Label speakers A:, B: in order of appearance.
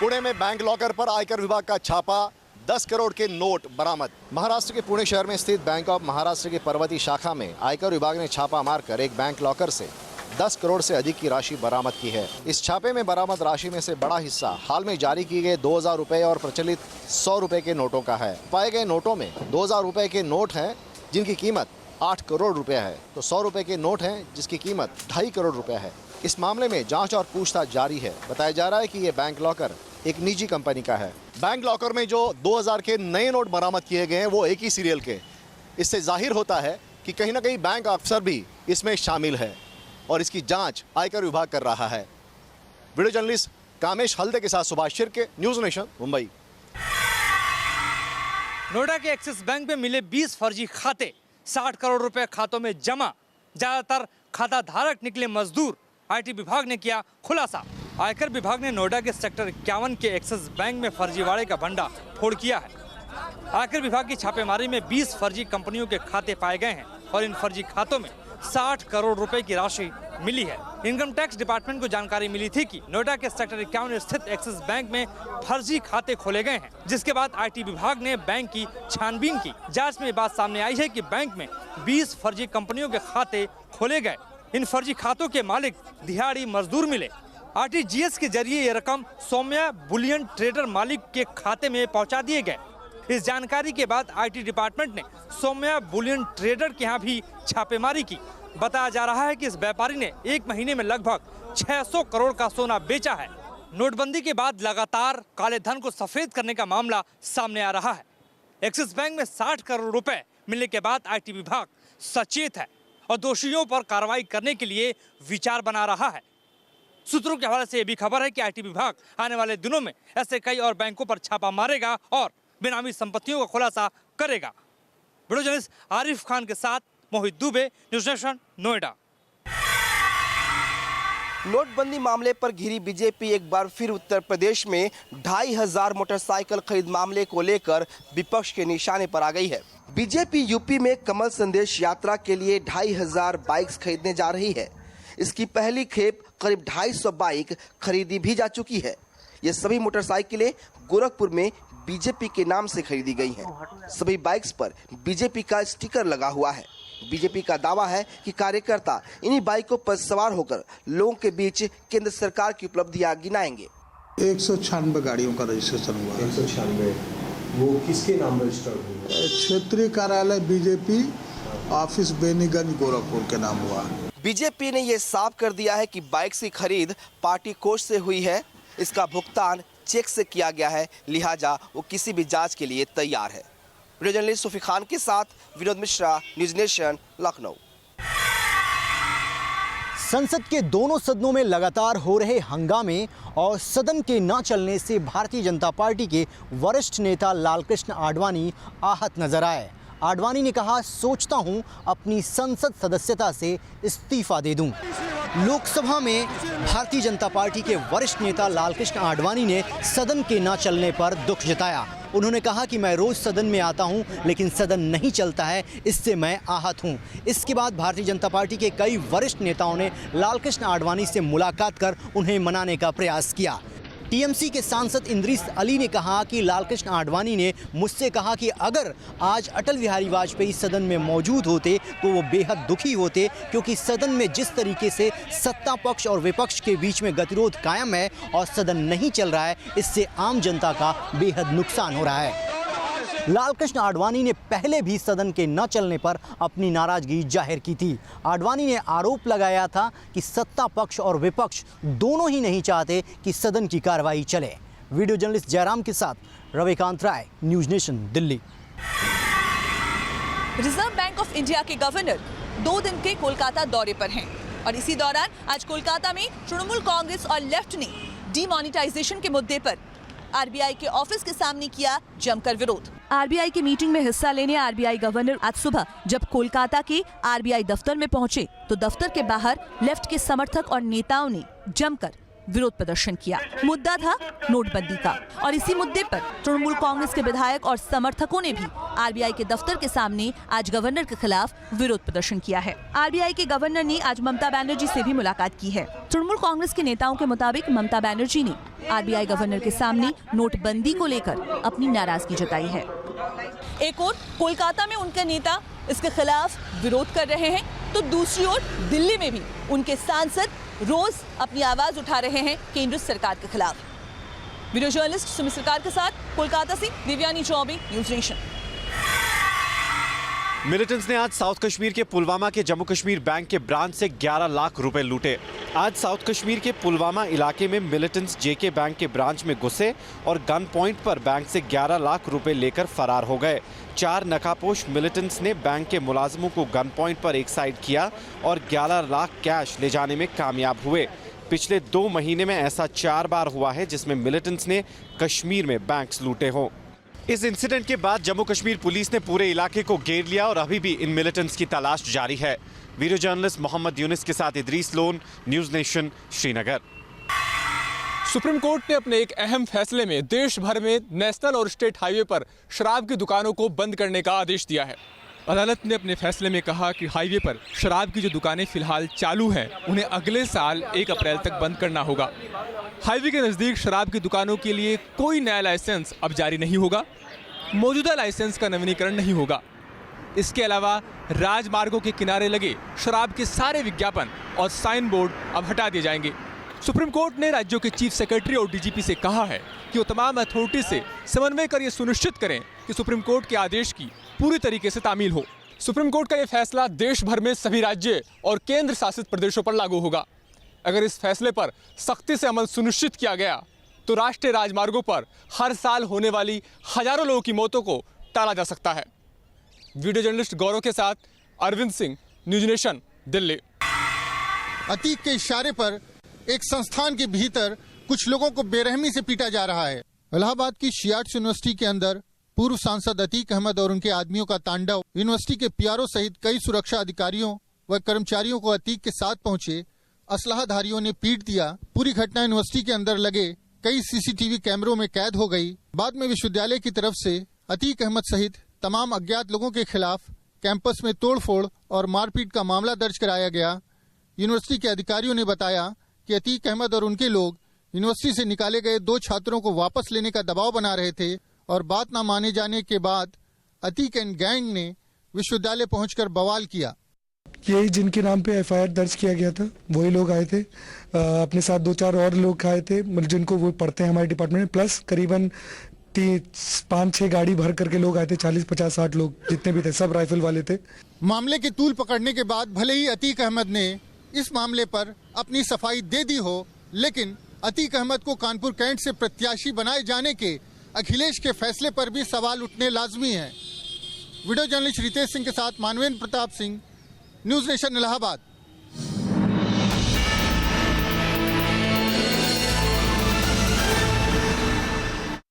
A: पुणे में bank locker पर आयकर विभाग का छापा, 10 करोड़ के नोट बरामद। महाराष्ट्र के पुणे शहर में स्थित बैंक ऑफ महाराष्ट्र की पर्वतीय शाखा में आयकर विभाग ने छापा मारकर एक बैंक लॉकर से 10 करोड़ से अधिक की राशि बरामद की है। इस छापे में बरामद राशि में से बड़ा हिस्सा हाल में जारी किए गए 2000 रुपए और प्रचलित 100 रुपए के नोटों का है। पाए गए नोटों में 2000 रुपए के नोट हैं जिनकी कीमत 8 करोड़ रुपए है, तो 100 रुपए के नोट हैं जिसकी कीमत 2.5 करोड़ रुपए है। इस मामले में जांच और पूछताछ जारी है। बताया जा रहा है कि ये बैंक लॉकर एक निजी कंपनी का है। बैंक लॉकर में जो 2000 के नए नोट बरामद किए गए हैं वो एक ही सीरियल के। इससे जाहिर होता है कि कहीं ना कहीं बैंक अफसर भी इसमें शामिल है और इसकी जांच आयकर विभाग कर रहा है। वीडियो जर्नलिस्ट कामेश हल्दे के साथ सुभाष शिर्के, न्यूज़ नेशन, मुंबई।
B: नोएडा के एक्सिस बैंक में मिले 20 फर्जी खाते, 60 करोड़ रुपए खातों में जमा। ज्यादातर खाता धारक निकले मजदूर। आईटी विभाग ने किया खुलासा। आयकर विभाग ने नोएडा के सेक्टर 51 के एक्सिस बैंक में फर्जीवाड़े का भंडा फोड़ किया है। आयकर विभाग की छापेमारी में 20 फर्जी कंपनियों के खाते पाए गए हैं और इन फर्जी खातों में 60 करोड़ रुपए की राशि मिली है। इनकम टैक्स डिपार्टमेंट को जानकारी मिली थी कि नोएडा के सेक्टर 51 स्थित एक्सिस बैंक में फर्जी खाते खोले गए हैं, जिसके बाद आईटी विभाग ने बैंक की छानबीन की। जांच में ये बात सामने आई है कि बैंक में 20 फर्जी कंपनियों के खाते खोले गए। इन फर्जी खातों के मालिक दिहाड़ी मजदूर मिले। आरटीजीएस के जरिए ये रकम सौम्या बुलियन ट्रेडर मालिक के खाते में पहुंचा दिए गए। इस जानकारी के बाद आईटी डिपार्टमेंट ने सौम्या बुलियन ट्रेडर के यहाँ भी छापेमारी की। बताया जा रहा है कि इस व्यापारी ने एक महीने में लगभग 600 करोड़ का सोना बेचा है। नोटबंदी के बाद लगातार काले धन को सफेद करने का मामला सामने आ रहा है। एक्सिस बैंक में 60 करोड़ रुपए मिलने के बाद आईटी विभाग सचेत है और दोषियों पर कार्रवाई करने के लिए विचार बना रहा है। सूत्रों के हवाले से ये भी खबर है कि आईटी विभाग आने वाले दिनों में ऐसे कई और बैंकों पर छापा मारेगा और बेनामी संपत्तियों का खुलासा करेगा। वीडियो जर्नलिस्ट आरिफ खान के साथ मोहित दुबे, न्यूज़ नेशन, नोएडा।
C: नोटबंदी मामले पर घिरी बीजेपी एक बार फिर उत्तर प्रदेश में 2500 मोटरसाइकिल खरीद मामले को लेकर विपक्ष के निशाने पर आ गई है। बीजेपी यूपी में कमल संदेश यात्रा के लिए 2500 बाइक्स खरीदने जा रही है। इसकी पहली खेप करीब 250 बाइक खरीदी भी जा चुकी है। ये सभी मोटरसाइकिलें गोरखपुर में बीजेपी के नाम से खरीदी गई हैं। सभी बाइक्स पर बीजेपी का स्टिकर लगा हुआ है। बीजेपी का दावा है कि कार्यकर्ता इन्हीं बाइकों पर सवार होकर लोगों के बीच केंद्र सरकार की उपलब्धियां गिनाएंगे।
D: 196 गाड़ियों का रजिस्ट्रेशन हुआ।
E: 196 वो किसके नाम रजिस्टर्ड हुआ?
D: क्षेत्रीय कार्यालय बीजेपी ऑफिस बेनीगंज गोरखपुर के नाम हुआ।
C: बीजेपी ने ये साफ कर दिया है कि बाइक की खरीद पार्टी कोष से हुई है। इसका भुगतान चेक से किया गया है, लिहाजा वो किसी भी जांच के लिए तैयार है। वीडियो जर्नलिस्ट सूफी खान के साथ विनोद मिश्रा, न्यूज़ नेशन, लखनऊ।
F: संसद के दोनों सदनों में लगातार हो रहे हंगामे और सदन के न चलने से भारतीय जनता पार्टी के वरिष्ठ नेता लालकृष्ण आडवाणी आहत नजर आए। आडवाणी ने कहा, सोचता हूं अपनी संसद सदस्यता से इस्तीफा दे दूं। लोकसभा में भारतीय जनता पार्टी के वरिष्ठ नेता लालकृष्ण आडवाणी ने सदन के न चलने पर दुख जताया। उन्होंने कहा कि मैं रोज सदन में आता हूं, लेकिन सदन नहीं चलता है, इससे मैं आहत हूं। इसके बाद भारतीय जनता पार्टी के कई वरिष्ठ नेताओं ने लालकृष्ण आडवाणी से मुलाकात कर उन्हें मनाने का प्रयास किया। टीएमसी के सांसद इंद्रिस अली ने कहा कि लालकृष्ण आडवाणी ने मुझसे कहा कि अगर आज अटल बिहारी वाजपेयी सदन में मौजूद होते तो वो बेहद दुखी होते, क्योंकि सदन में जिस तरीके से सत्ता पक्ष और विपक्ष के बीच में गतिरोध कायम है और सदन नहीं चल रहा है, इससे आम जनता का बेहद नुकसान हो रहा है। लालकृष्ण आडवाणी ने पहले भी सदन के न चलने पर अपनी नाराजगी जाहिर की थी। आडवाणी ने आरोप लगाया था कि सत्ता पक्ष और विपक्ष दोनों ही नहीं चाहते कि सदन की कार्रवाई चले। वीडियो जर्नलिस्ट जयराम के साथ Ravikant Rai, News Nation, Delhi.
G: Reserve Bank of India के गवर्नर 2 दिन के कोलकाता दौरे पर हैं और इसी दौरान आज कोलकाता में तृणमूल कांग्रेस और लेफ्ट ने डीमोनेटाइजेशन के मुद्दे पर आरबीआई के ऑफिस के सामने किया जमकर विरोध। आरबीआई की मीटिंग में हिस्सा लेने आरबीआई गवर्नर आज सुबह जब कोलकाता के आरबीआई दफ्तर में पहुंचे तो दफ्तर के बाहर लेफ्ट के समर्थक और नेताओं ने जमकर विरोध प्रदर्शन किया। मुद्दा था नोटबंदी का और इसी मुद्दे पर तृणमूल कांग्रेस के विधायक और समर्थकों ने भी आरबीआई के दफ्तर के सामने आज गवर्नर के खिलाफ विरोध प्रदर्शन किया है। आरबीआई के गवर्नर ने आज ममता बनर्जी से भी मुलाकात की है। तृणमूल कांग्रेस के नेताओं के मुताबिक ममता बनर्जी ने आरबीआई गवर्नर के सामने नोटबंदी को लेकर अपनी नाराजगी जताई है। एक ओर कोलकाता में उनके नेता इसके खिलाफ विरोध कर रहे हैं, तो दूसरी ओर दिल्ली में भी उनके सांसद रोज अपनी आवाज उठा रहे हैं केंद्र सरकार के खिलाफ। वीडियो जर्नलिस्ट सुमित सरकार के साथ कोलकाता से Divyani Choubey, news nation.
H: Militants ने आज साउथ कश्मीर के पुलवामा के जम्मू कश्मीर बैंक के ब्रांच से 11 लाख रुपए लूटे। आज साउथ कश्मीर के पुलवामा इलाके में मिलिटेंट्स जेके बैंक के ब्रांच में घुसे और गन पॉइंट पर बैंक से 11 लाख रुपए लेकर फरार हो गए। 4 नकाबपोश मिलिटेंट्स ने बैंक के मुलाजिमों को गन पॉइंट पर एक साइड किया और 11 लाख कैश ले जाने में कामयाब हुए। पिछले 2 महीने में ऐसा 4 बार हुआ है जिसमें मिलिटेंट्स ने कश्मीर में बैंक्स लूटे हों। इस इंसिडेंट के बाद जम्मू कश्मीर पुलिस ने पूरे इलाके को घेर लिया और अभी भी इन मिलिटेंट्स की तलाश जारी है। वीडियो जर्नलिस्ट मोहम्मद यूनिस के साथ Idris loan, news nation, Srinagar.
I: Supreme court ने अपने एक अहम फैसले में देश भर में नेशनल और स्टेट हाईवे पर शराब की दुकानों को बंद करने का आदेश दिया है। अदालत ने अपने फैसले में कहा कि हाईवे पर शराब की जो दुकानें फिलहाल चालू हैं उन्हें अगले साल 1 अप्रैल तक बंद करना होगा। हाईवे के नज़दीक शराब की दुकानों के लिए कोई नया लाइसेंस अब जारी नहीं होगा। मौजूदा लाइसेंस का नवीनीकरण नहीं होगा। इसके अलावा राजमार्गों के किनारे लगे शराब के सारे विज्ञापन और साइन बोर्ड अब हटा दिए जाएंगे। सुप्रीम कोर्ट ने राज्यों के चीफ सेक्रेटरी और डीजीपी से कहा है कि वो तमाम अथॉरिटी से समन्वय कर ये सुनिश्चित करें कि सुप्रीम कोर्ट के आदेश की पूरी तरीके से तामील हो। सुप्रीम कोर्ट का ये फैसला देश भर में सभी राज्य और केंद्र शासित प्रदेशों पर लागू होगा। अगर इस फैसले पर सख्ती से अमल सुनिश्चित किया गया तो राष्ट्रीय राजमार्गों पर हर साल होने वाली हजारों लोगों की मौतों को टाला जा सकता है। वीडियो जर्नलिस्ट गौरव के साथ अरविंद सिंह, न्यूज नेशन, दिल्ली।
J: अतीक के इशारे पर एक संस्थान के भीतर कुछ लोगों को बेरहमी से पीटा जा रहा है। इलाहाबाद की शियाट्स यूनिवर्सिटी के अंदर पूर्व सांसद अतीक अहमद और उनके आदमियों का तांडव। यूनिवर्सिटी के पीआरओ सहित कई सुरक्षा अधिकारियों व कर्मचारियों को अतीक के साथ पहुंचे असलाहधारियों ने पीट दिया। पूरी घटना यूनिवर्सिटी के अंदर लगे कई सीसीटीवी कैमरों में कैद हो गई। बाद में विश्वविद्यालय की तरफ से अतीक अहमद सहित तमाम अज्ञात लोगों के खिलाफ कैंपस में तोड़फोड़ और मारपीट का मामला दर्ज कराया गया। यूनिवर्सिटी के अधिकारियों ने बताया कि अतीक अहमद और उनके लोग यूनिवर्सिटी से निकाले गए 2 छात्रों को वापस लेने का दबाव बना रहे थे और बात न माने जाने के बाद अतीक एंड गैंग ने विश्वविद्यालय पहुंचकर बवाल किया।
K: यही जिनके नाम पे एफआईआर दर्ज किया गया था वही लोग आए थे। अपने साथ 2-4 और लोग आए थे जिनको वो पढ़ते हैं हमारे डिपार्टमेंट में, प्लस करीबन 5-6 गाड़ी भर करके लोग आए थे। 40-50-60 लोग जितने भी थे सब राइफल वाले थे।
J: मामले के तूल पकड़ने के बाद भले ही अतीक अहमद ने इस मामले पर अपनी सफाई दे दी हो, लेकिन अतीक अहमद को कानपुर कैंट से प्रत्याशी बनाए जाने के अखिलेश के फैसले पर भी सवाल उठने लाजमी है। वीडियो जर्नलिस्ट रितेश सिंह के साथ मानवेंद्र प्रताप सिंह, न्यूज नेशन, इलाहाबाद।